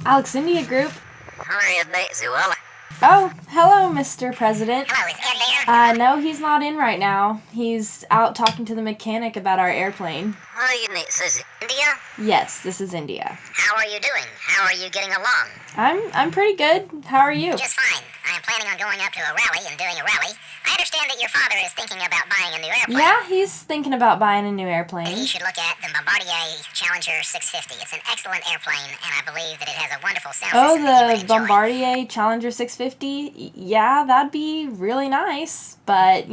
Alex India Group. Hi, Venezuela. Oh, hello, Mr. President. Hello, is Ed there? No, he's not in right now. He's out talking to the mechanic about our airplane. Hi, this is India. Yes, this is India. How are you doing? How are you getting along? I'm pretty good. How are you? Just fine. I'm planning on going up to a rally and doing a rally. I understand that your father is thinking about buying a new airplane. Yeah, he's thinking about buying a new And airplane. he should look at the BarbWire Challenger 650. It's an excellent airplane, and I believe that it has a wonderful sound Oh, system that he would the enjoy. BarbWire Challenger 650? Yeah, that'd be really nice, but,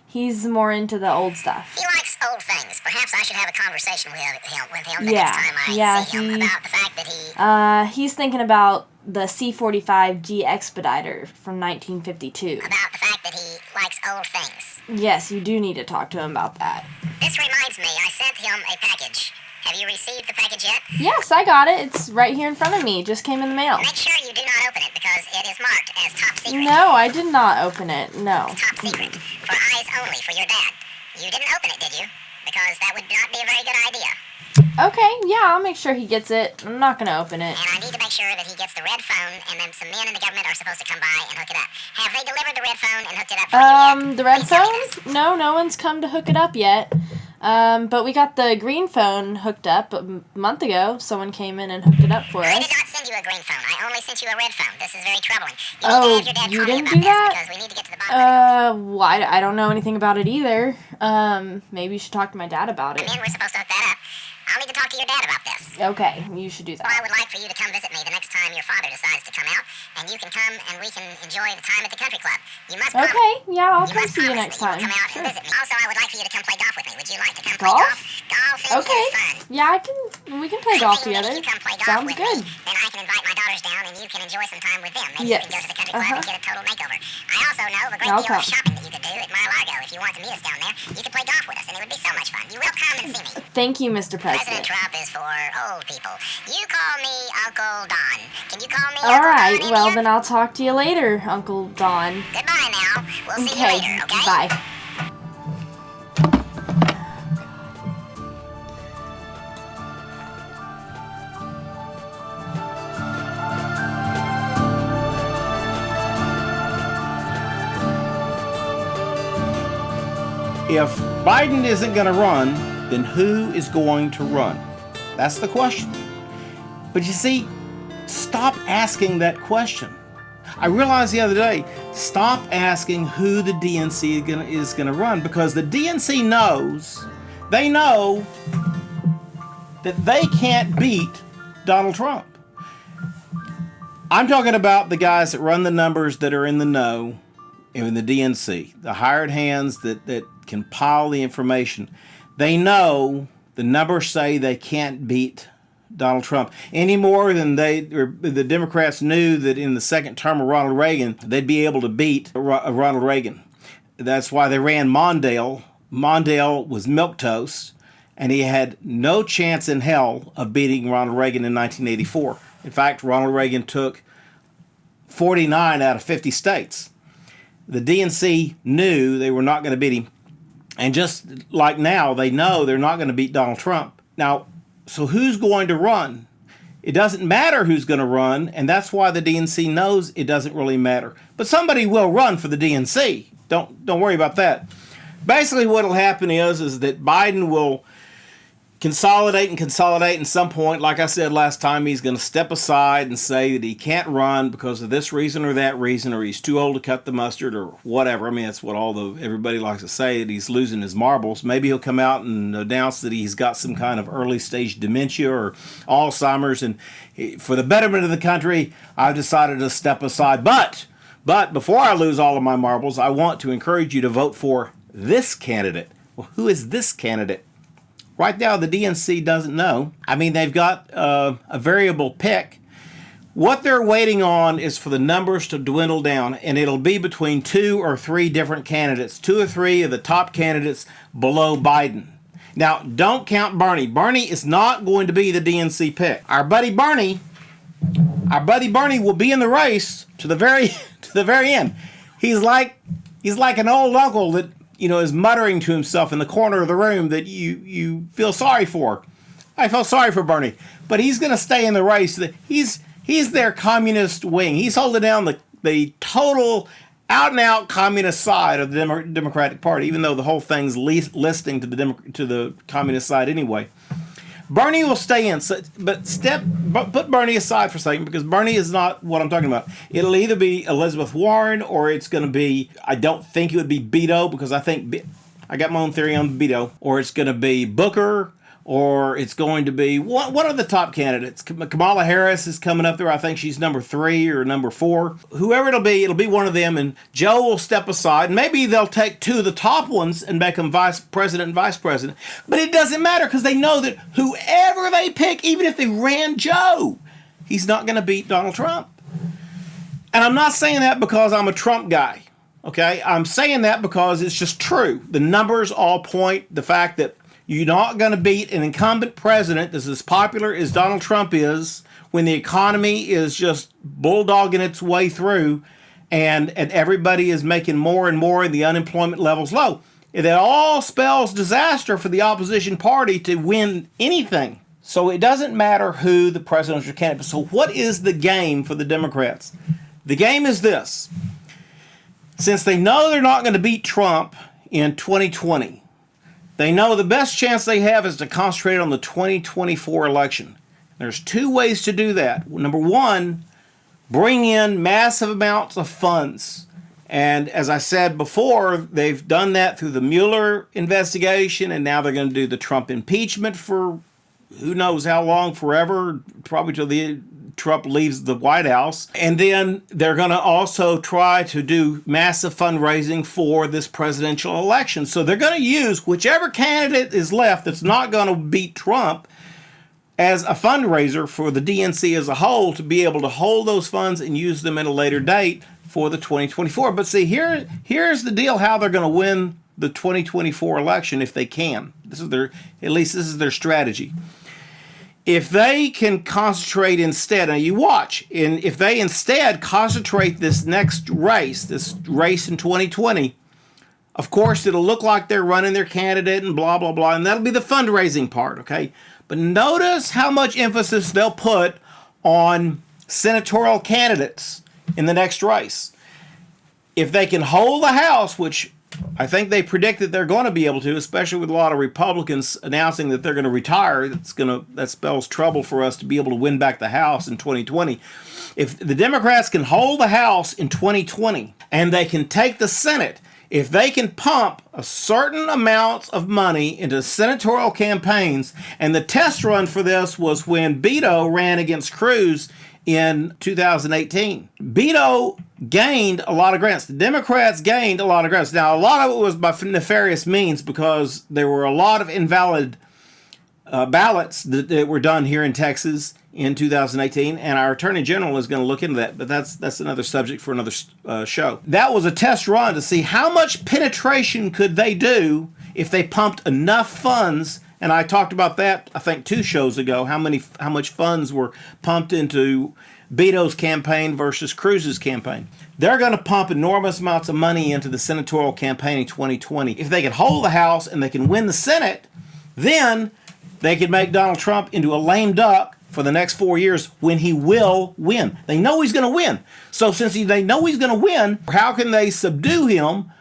he's more into the old stuff. He likes old things. Perhaps I should have a conversation with him the Yeah, next time I yeah, see him he- about the fact that he... He's thinking about the C-45G Expediter from 1952. about the fact that he likes old things. Yes, you do need to talk to him about that. This reminds me, I sent him a package. Have you received the package yet? Yes, I got it. It's right here in front of me. It just came in the mail. Make sure you do not open it because it is marked as top secret. No, I did not open it. No. It's top secret. For eyes only for your dad. You didn't open it, did you? Because that would not be a very good idea. Okay, yeah, I'll make sure he gets it. I'm not going to open it. And I need to make sure that he gets the red phone, and then some men in the government are supposed to come by and hook it up. Have they delivered the red phone and hooked it up for you yet? The red Please tell me phone? this. No one's come to hook it up yet. But we got the green phone hooked up a month ago. Someone came in and hooked it up for I us. did not send you a green phone. I only sent you a red phone. This is very troubling. You Oh, need to have you your dad call me didn't about do this that? because we need to get to the bottom of it. Well, I don't know anything about it either. Maybe you should talk to my dad about The it. men were supposed to hook that up. I'll need to talk to your dad about this. Okay, you should do Well, I that. would like for you to come visit me the next time your father decides to come out, and you can come and we can enjoy the time at the country club. You must promise. Okay, yeah, I'll You come must see you promise next that you will time. come out Sure. and visit me. Also, I would like for you to come play golf with me. Would you like to come play Golf? golf? Golfing Okay. is fun. Yeah, we can play golf I think that together. if you come play golf Sounds with good. me, then I can invite my daughters down and you can enjoy some time with them. Maybe you Yes. can go to the country club and get a total makeover. I also know of a great I'll deal of come. shopping that you could do at Mar-a-Lago. If you want to meet us down there, you could play golf with us, and it would be so much fun. You will come and see me. Thank you, Mr. President President. Trump is for old people. You call me Uncle Don. Can you call me All Uncle right, Don, well India? then I'll talk to you later, Uncle Don. Goodbye now. We'll see you Okay, later, okay? bye. If Biden isn't going to run, then who is going to run? That's the question. But you see, stop asking that question. I realized the other day, stop asking who the DNC is going to run, because the DNC knows, they know that they can't beat Donald Trump. I'm talking about the guys that run the numbers that are in the know in the DNC, the hired hands that compile the information. They know the numbers say they can't beat Donald Trump any more than the Democrats knew that in the second term of Ronald Reagan, they'd be able to beat Ronald Reagan. That's why they ran Mondale. Mondale was milquetoast, and he had no chance in hell of beating Ronald Reagan in 1984. In fact, Ronald Reagan took 49 out of 50 states. The DNC knew they were not going to beat him. And just like now, they know they're not going to beat Donald Trump. Now, so who's going to run? It doesn't matter who's going to run, and that's why the DNC knows it doesn't really matter. But somebody will run for the DNC. Don't worry about that. Basically, what will happen is that Biden will consolidate, and some point, like I said last time, he's going to step aside and say that he can't run because of this reason or that reason, or he's too old to cut the mustard, or whatever. I mean, that's what everybody likes to say, that he's losing his marbles. Maybe he'll come out and announce that he's got some kind of early stage dementia or Alzheimer's, and for the betterment of the country, I've decided to step aside. But before I lose all of my marbles, I want to encourage you to vote for this candidate. Well, who is this candidate? Right now, the DNC doesn't know. I mean, they've got a variable pick. What they're waiting on is for the numbers to dwindle down, and it'll be between 2 or 3 different candidates, 2 or 3 of the top candidates below Biden. Now, don't count Bernie. Bernie is not going to be the DNC pick. Our buddy Bernie will be in the race to the very end. He's like an old uncle that is muttering to himself in the corner of the room that you feel sorry for. I feel sorry for Bernie, but he's going to stay in the race. He's their communist wing. He's holding down the total out-and-out communist side of the Democratic Party, even though the whole thing's listing to the communist side anyway. Bernie will stay in, but put Bernie aside for a second, because Bernie is not what I'm talking about. It'll either be Elizabeth Warren, or it's going to be, I don't think it would be Beto, because I got my own theory on Beto, or it's going to be Booker, or it's going to be one of the top candidates. Kamala Harris is coming up there. I think she's number 3 or number 4. Whoever it'll be one of them, and Joe will step aside. Maybe they'll take 2 of the top ones and make them vice president and vice president. But it doesn't matter, because they know that whoever they pick, even if they ran Joe, he's not going to beat Donald Trump. And I'm not saying that because I'm a Trump guy. Okay? I'm saying that because it's just true. The numbers all point the fact that you're not going to beat an incumbent president that's as popular as Donald Trump is when the economy is just bulldogging its way through and everybody is making more and more and the unemployment level's low. It all spells disaster for the opposition party to win anything. So it doesn't matter who the presidential candidate is. So what is the game for the Democrats? The game is this. Since they know they're not going to beat Trump in 2020, they know the best chance they have is to concentrate on the 2024 election. There's 2 ways to do that. Number 1, bring in massive amounts of funds. And as I said before, they've done that through the Mueller investigation, and now they're going to do the Trump impeachment for who knows how long, forever, probably till Trump leaves the White House. And then they're going to also try to do massive fundraising for this presidential election. So they're going to use whichever candidate is left that's not going to beat Trump as a fundraiser for the DNC as a whole, to be able to hold those funds and use them at a later date for the 2024. But see, here's the deal, how they're going to win the 2024 election if they can. This is their strategy. If they can concentrate instead, now you watch, and if they instead concentrate this race in 2020, of course it'll look like they're running their candidate and blah, blah, blah, and that'll be the fundraising part, okay? But notice how much emphasis they'll put on senatorial candidates in the next race. If they can hold the House, which I think they predict that they're going to be able to, especially with a lot of Republicans announcing that they're going to retire. That spells trouble for us to be able to win back the House in 2020. If the Democrats can hold the House in 2020 and they can take the Senate, if they can pump a certain amount of money into senatorial campaigns, and the test run for this was when Beto ran against Cruz in 2018. Beto gained a lot of grants. The Democrats gained a lot of grants. Now, a lot of it was by nefarious means, because there were a lot of invalid ballots that were done here in Texas in 2018, and our Attorney General is going to look into that, but that's another subject for another show. That was a test run to see how much penetration could they do if they pumped enough funds. And I talked about that, I think, 2 shows ago, how much funds were pumped into Beto's campaign versus Cruz's campaign. They're going to pump enormous amounts of money into the senatorial campaign in 2020. If they can hold the House and they can win the Senate, then they could make Donald Trump into a lame duck for the next 4 years, when he will win. They know he's going to win. So since they know he's going to win, how can they subdue him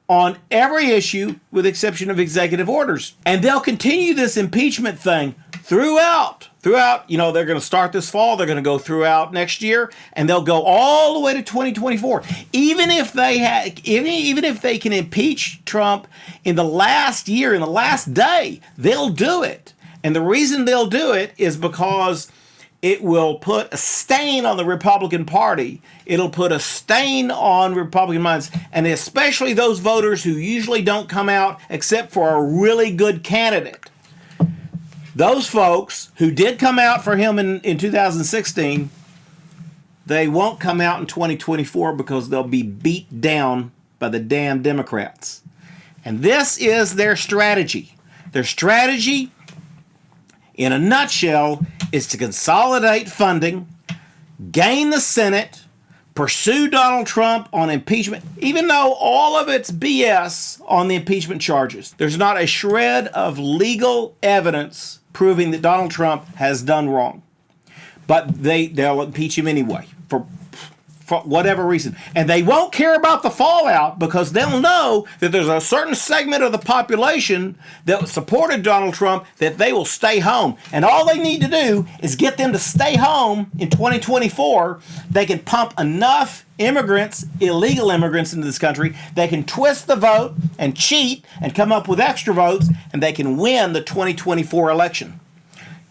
on every issue with the exception of executive orders? And they'll continue this impeachment thing throughout, they're going to start this fall, they're going to go throughout next year, and they'll go all the way to 2024. Even if they can impeach Trump in the last year, in the last day, they'll do it. And the reason they'll do it is because it will put a stain on the Republican Party. It'll put a stain on Republican minds, and especially those voters who usually don't come out except for a really good candidate. Those folks who did come out for him in 2016, they won't come out in 2024 because they'll be beat down by the damn Democrats. And this is their strategy. Their strategy, in a nutshell, is to consolidate funding, gain the Senate, pursue Donald Trump on impeachment, even though all of it's BS on the impeachment charges. There's not a shred of legal evidence proving that Donald Trump has done wrong. But they'll impeach him anyway for whatever reason. And they won't care about the fallout because they'll know that there's a certain segment of the population that supported Donald Trump that they will stay home. And all they need to do is get them to stay home in 2024. They can pump enough immigrants, illegal immigrants into this country. They can twist the vote and cheat and come up with extra votes, and they can win the 2024 election.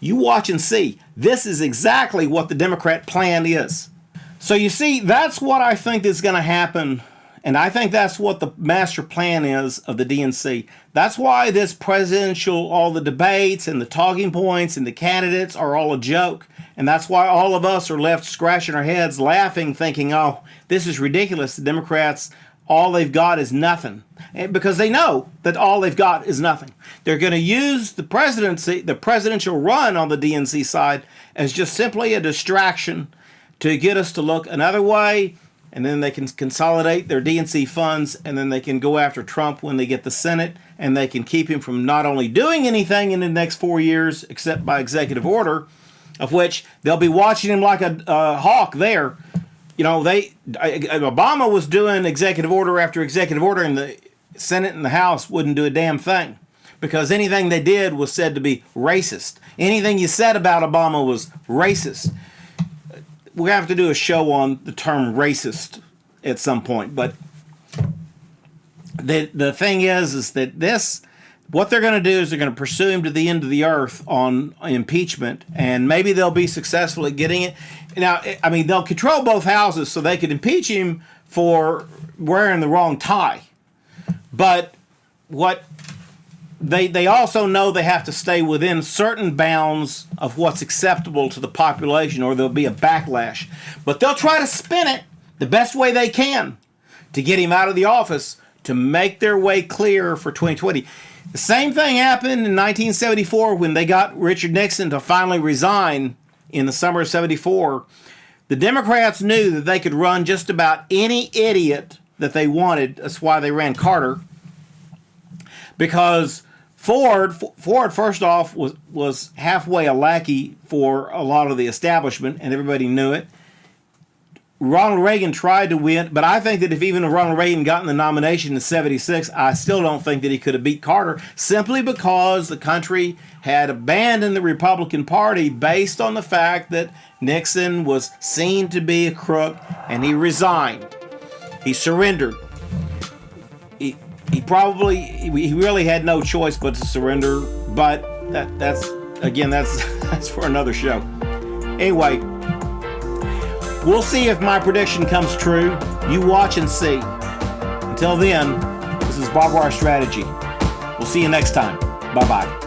You watch and see. This is exactly what the Democrat plan is. So you see, that's what I think is going to happen, and I think that's what the master plan is of the DNC. That's why this presidential, all the debates and the talking points and the candidates are all a joke, and that's why all of us are left scratching our heads, laughing, thinking, oh, this is ridiculous. The Democrats, all they've got is nothing, because they know that all they've got is nothing. They're going to use the presidency, the presidential run on the DNC side, as just simply a distraction to get us to look another way, and then they can consolidate their DNC funds, and then they can go after Trump when they get the Senate, and they can keep him from not only doing anything in the next 4 years, except by executive order, of which they'll be watching him like a hawk there. You know, Obama was doing executive order after executive order, and the Senate and the House wouldn't do a damn thing, because anything they did was said to be racist. Anything you said about Obama was racist. We're going to have to do a show on the term racist at some point. But the thing is that what they're going to do is they're going to pursue him to the end of the earth on impeachment, and maybe they'll be successful at getting it. Now, I mean, they'll control both houses, so they could impeach him for wearing the wrong tie. But what they also know they have to stay within certain bounds of what's acceptable to the population, or there'll be a backlash. But they'll try to spin it the best way they can to get him out of the office, to make their way clear for 2020. The same thing happened in 1974 when they got Richard Nixon to finally resign in the summer of 74. The Democrats knew that they could run just about any idiot that they wanted. That's why they ran Carter. Because Ford, first off, was halfway a lackey for a lot of the establishment, and everybody knew it. Ronald Reagan tried to win, but I think that if even Ronald Reagan got in the nomination in 76, I still don't think that he could have beat Carter, simply because the country had abandoned the Republican Party based on the fact that Nixon was seen to be a crook, and he resigned. He surrendered. He really had no choice but to surrender, but that's for another show. Anyway, we'll see if my prediction comes true. You watch and see. Until then, this is BarbWire Strategy. We'll see you next time. Bye-bye.